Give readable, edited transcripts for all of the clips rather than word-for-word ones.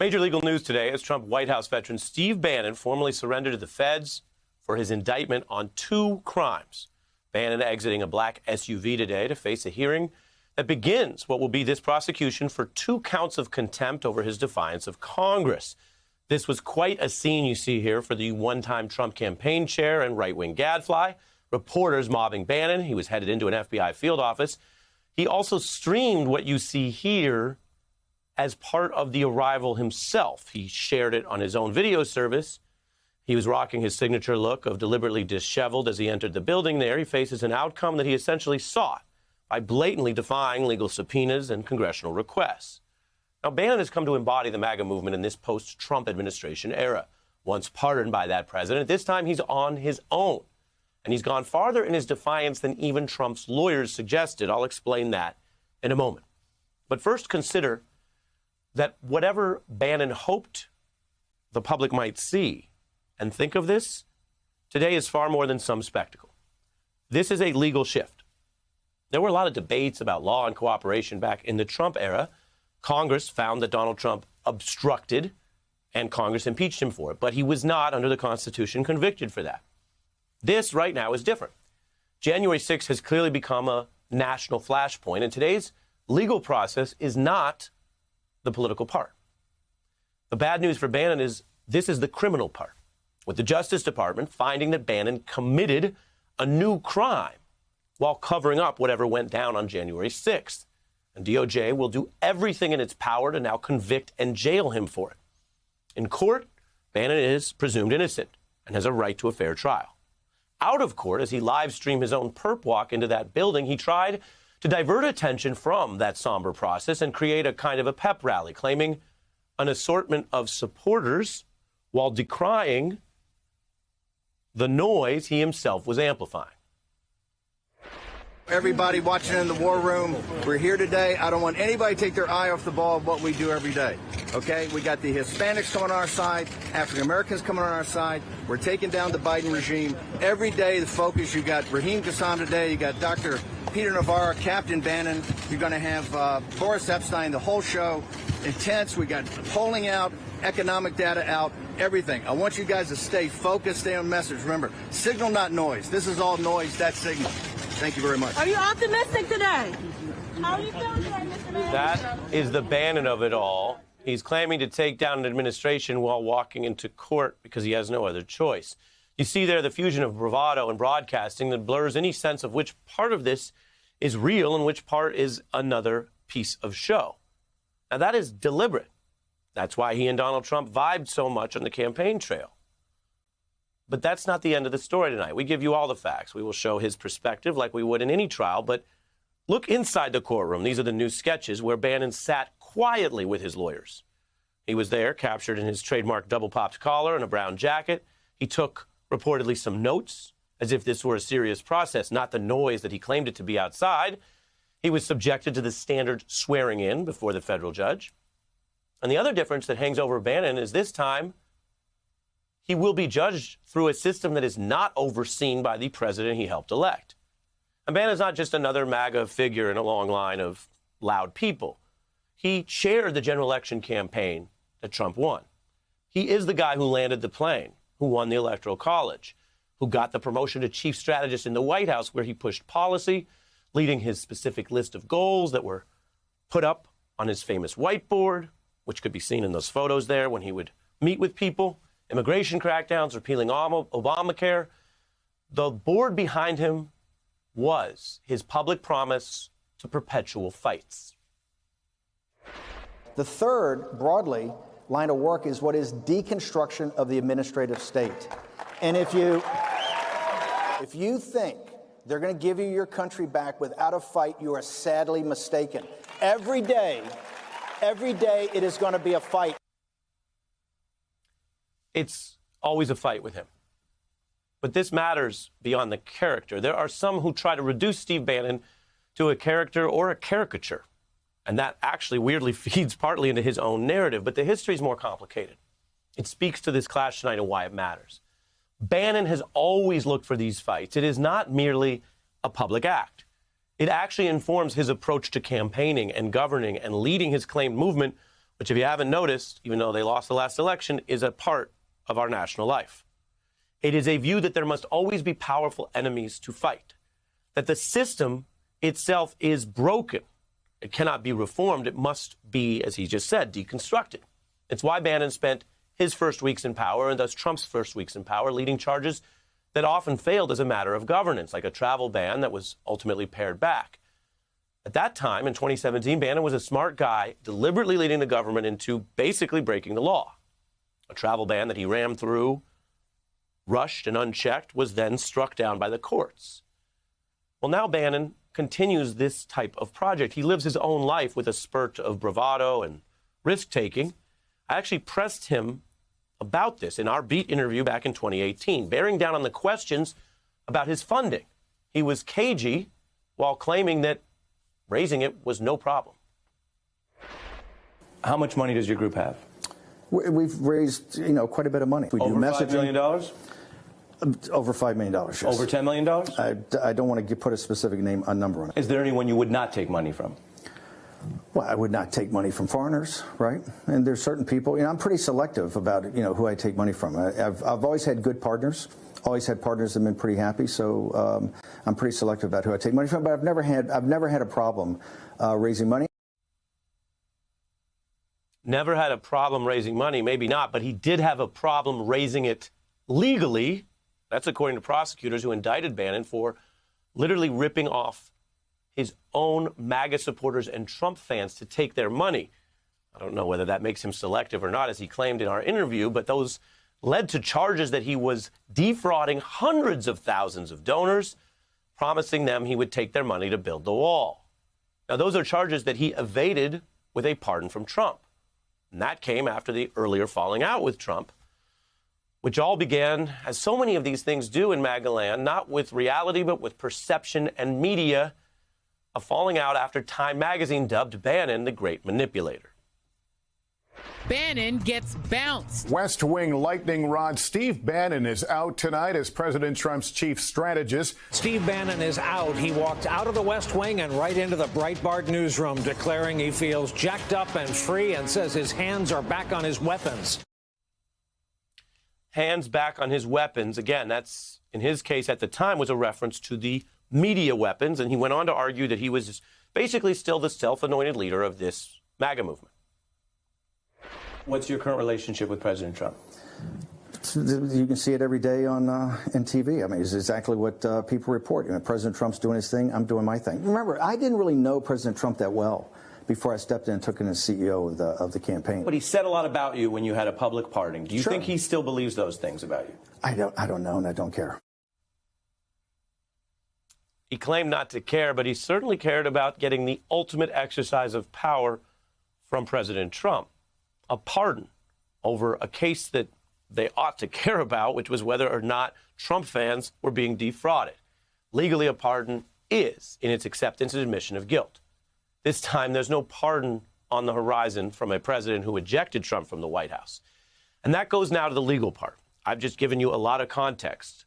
Major legal news today as Trump White House veteran Steve Bannon formally surrendered to the feds for his indictment on 2 crimes. Bannon exiting a black SUV today to face a hearing that begins what will be this prosecution for 2 counts of contempt over his defiance of Congress. This was quite a scene you see here for the one-time Trump campaign chair and right-wing gadfly. Reporters mobbing Bannon. He was headed into an FBI field office. He also streamed what you see here as part of the arrival himself. He shared it on his own video service. He was rocking his signature look of deliberately disheveled as he entered the building there. He faces an outcome that he essentially sought by blatantly defying legal subpoenas and congressional requests. Now, Bannon has come to embody the MAGA movement in this post-Trump administration era. Once pardoned by that president, this time he's on his own. And he's gone farther in his defiance than even Trump's lawyers suggested. I'll explain that in a moment. But first, consider that whatever Bannon hoped the public might see, and think of this, today is far more than some spectacle. This is a legal shift. There were a lot of debates about law and cooperation back in the Trump era. Congress found that Donald Trump obstructed, and Congress impeached him for it. But he was not, under the Constitution, convicted for that. This, right now, is different. January 6th has clearly become a national flashpoint, and today's legal process is not the political part. The bad news for Bannon is this is the criminal part, with the Justice Department finding that Bannon committed a new crime while covering up whatever went down on January 6th. And DOJ will do everything in its power to now convict and jail him for it. In court, Bannon is presumed innocent and has a right to a fair trial. Out of court, as he live-streamed his own perp walk into that building, he tried to divert attention from that somber process and create a kind of a pep rally, claiming an assortment of supporters while decrying the noise he himself was amplifying. Everybody watching in the war room, we're here today. I don't want anybody to take their eye off the ball of what we do every day, okay? We got the Hispanics coming on our side, African Americans coming on our side. We're taking down the Biden regime. Every day, the focus, you got Raheem Kassam today, you got Dr. Peter Navarro, Captain Bannon. You're going to have Boris Epstein, the whole show. Intense. We got polling out, economic data out, everything. I want you guys to stay focused, stay on message. Remember, signal, not noise. This is all noise, that's signal. Thank you very much. Are you optimistic today? How are you feeling today, Mr. Bannon? That is the Bannon of it all. He's claiming to take down an administration while walking into court because he has no other choice. You see there the fusion of bravado and broadcasting that blurs any sense of which part of this is real and which part is another piece of show. Now, that is deliberate. That's why he and Donald Trump vibed so much on the campaign trail. But that's not the end of the story tonight. We give you all the facts. We will show his perspective like we would in any trial. But look inside the courtroom. These are the new sketches where Bannon sat quietly with his lawyers. He was there, captured in his trademark double-popped collar and a brown jacket. He took reportedly some notes, as if this were a serious process, not the noise that he claimed it to be outside. He was subjected to the standard swearing in before the federal judge. And the other difference that hangs over Bannon is this time, he will be judged through a system that is not overseen by the president he helped elect. And Bannon's not just another MAGA figure in a long line of loud people. He chaired the general election campaign that Trump won. He is the guy who landed the plane, who won the Electoral College, who got the promotion to chief strategist in the White House, where he pushed policy, leading his specific list of goals that were put up on his famous whiteboard, which could be seen in those photos there when he would meet with people. Immigration crackdowns, repealing Obamacare. The board behind him was his public promise to perpetual fights. The third, broadly, line of work is what is deconstruction of the administrative state. And if you think they're going to give you your country back without a fight, you are sadly mistaken. Every day it is going to be a fight. It's always a fight with him. But this matters beyond the character. There are some who try to reduce Steve Bannon to a character or a caricature. And that actually weirdly feeds partly into his own narrative. But the history is more complicated. It speaks to this clash tonight and why it matters. Bannon has always looked for these fights. It is not merely a public act. It actually informs his approach to campaigning and governing and leading his claimed movement, which, if you haven't noticed, even though they lost the last election, is a part of our national life. It is a view that there must always be powerful enemies to fight, that the system itself is broken. It cannot be reformed. It must be, as he just said, deconstructed. It's why Bannon spent his first weeks in power, and thus Trump's first weeks in power, leading charges that often failed as a matter of governance, like a travel ban that was ultimately pared back. At that time, in 2017, Bannon was a smart guy, deliberately leading the government into basically breaking the law. A travel ban that he rammed through, rushed and unchecked, was then struck down by the courts. Well, now Bannon continues this type of project. He lives his own life with a spurt of bravado and risk-taking. I actually pressed him about this in our Beat interview back in 2018, bearing down on the questions about his funding. He was cagey while claiming that raising it was no problem. How much money does your group have? We've raised, quite a bit of money. We Over do messaging. $5 million? Over $5 million, yes. Over $10 million? I don't want to put a number on it. Is there anyone you would not take money from? Well, I would not take money from foreigners, right? And there's certain people, I'm pretty selective about, who I take money from. I've always had good partners, always had partners that have been pretty happy, so I'm pretty selective about who I take money from, but I've never had a problem raising money. Never had a problem raising money, maybe not, but he did have a problem raising it legally. That's according to prosecutors who indicted Bannon for literally ripping off his own MAGA supporters and Trump fans to take their money. I don't know whether that makes him selective or not, as he claimed in our interview, but those led to charges that he was defrauding hundreds of thousands of donors, promising them he would take their money to build the wall. Now, those are charges that he evaded with a pardon from Trump. And that came after the earlier falling out with Trump, which all began, as so many of these things do in MAGA land, not with reality, but with perception and media, a falling out after Time magazine dubbed Bannon the great manipulator. Bannon gets bounced. West Wing lightning rod Steve Bannon is out tonight as President Trump's chief strategist. Steve Bannon is out. He walked out of the West Wing and right into the Breitbart newsroom, declaring he feels jacked up and free and says his hands are back on his weapons. Hands back on his weapons. Again, that's, in his case at the time, was a reference to the media weapons. And he went on to argue that he was basically still the self-anointed leader of this MAGA movement. What's your current relationship with President Trump? You can see it every day on TV. I mean, it's exactly what people report. President Trump's doing his thing. I'm doing my thing. Remember, I didn't really know President Trump that well before I stepped in and took in as CEO of the campaign. But he said a lot about you when you had a public parting. Do you Sure. think he still believes those things about you? I don't know, and I don't care. He claimed not to care, but he certainly cared about getting the ultimate exercise of power from President Trump, a pardon over a case that they ought to care about, which was whether or not Trump fans were being defrauded. Legally, a pardon is in its acceptance and admission of guilt. This time, there's no pardon on the horizon from a president who ejected Trump from the White House. And that goes now to the legal part. I've just given you a lot of context.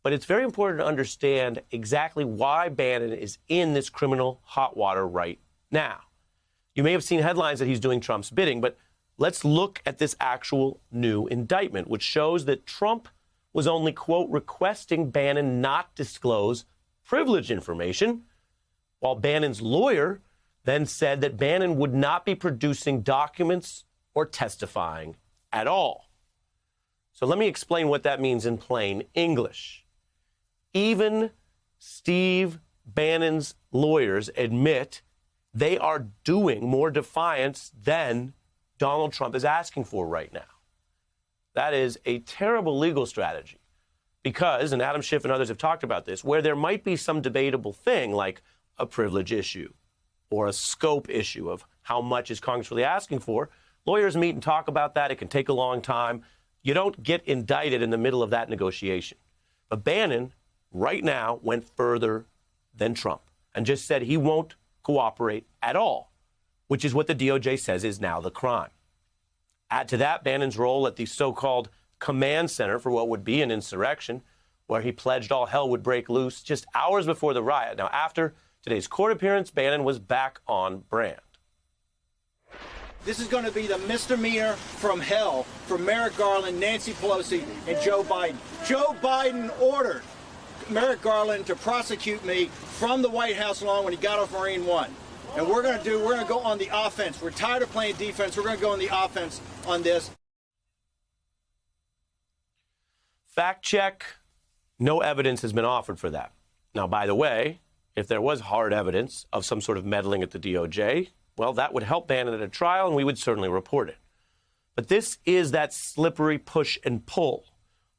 But it's very important to understand exactly why Bannon is in this criminal hot water right now. You may have seen headlines that he's doing Trump's bidding, but let's look at this actual new indictment, which shows that Trump was only, quote, requesting Bannon not disclose privileged information, while Bannon's lawyer then said that Bannon would not be producing documents or testifying at all. So let me explain what that means in plain English. Even Steve Bannon's lawyers admit they are doing more defiance than Donald Trump is asking for right now. That is a terrible legal strategy because, and Adam Schiff and others have talked about this, where there might be some debatable thing like a privilege issue or a scope issue of how much is Congress really asking for, lawyers meet and talk about that. It can take a long time. You don't get indicted in the middle of that negotiation. But Bannon, right now, went further than Trump and just said he won't cooperate at all, which is what the DOJ says is now the crime. Add to that Bannon's role at the so-called command center for what would be an insurrection, where he pledged all hell would break loose just hours before the riot. Now, after today's court appearance, Bannon was back on brand. This is going to be the misdemeanor from hell for Merrick Garland, Nancy Pelosi, and Joe Biden. Joe Biden ordered Merrick Garland to prosecute me from the White House lawn when he got off Marine One. And we're going to go on the offense. We're tired of playing defense. We're going to go on the offense on this. Fact check. No evidence has been offered for that. Now, by the way, if there was hard evidence of some sort of meddling at the DOJ, well, that would help Bannon at a trial, and we would certainly report it. But this is that slippery push and pull.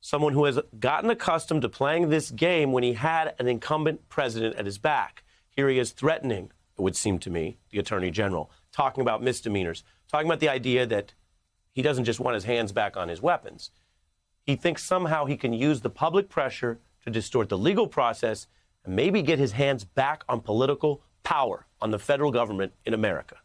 Someone who has gotten accustomed to playing this game when he had an incumbent president at his back. Here he is threatening, it would seem to me, the Attorney General, talking about misdemeanors, talking about the idea that he doesn't just want his hands back on his weapons. He thinks somehow he can use the public pressure to distort the legal process and maybe get his hands back on political power on the federal government in America.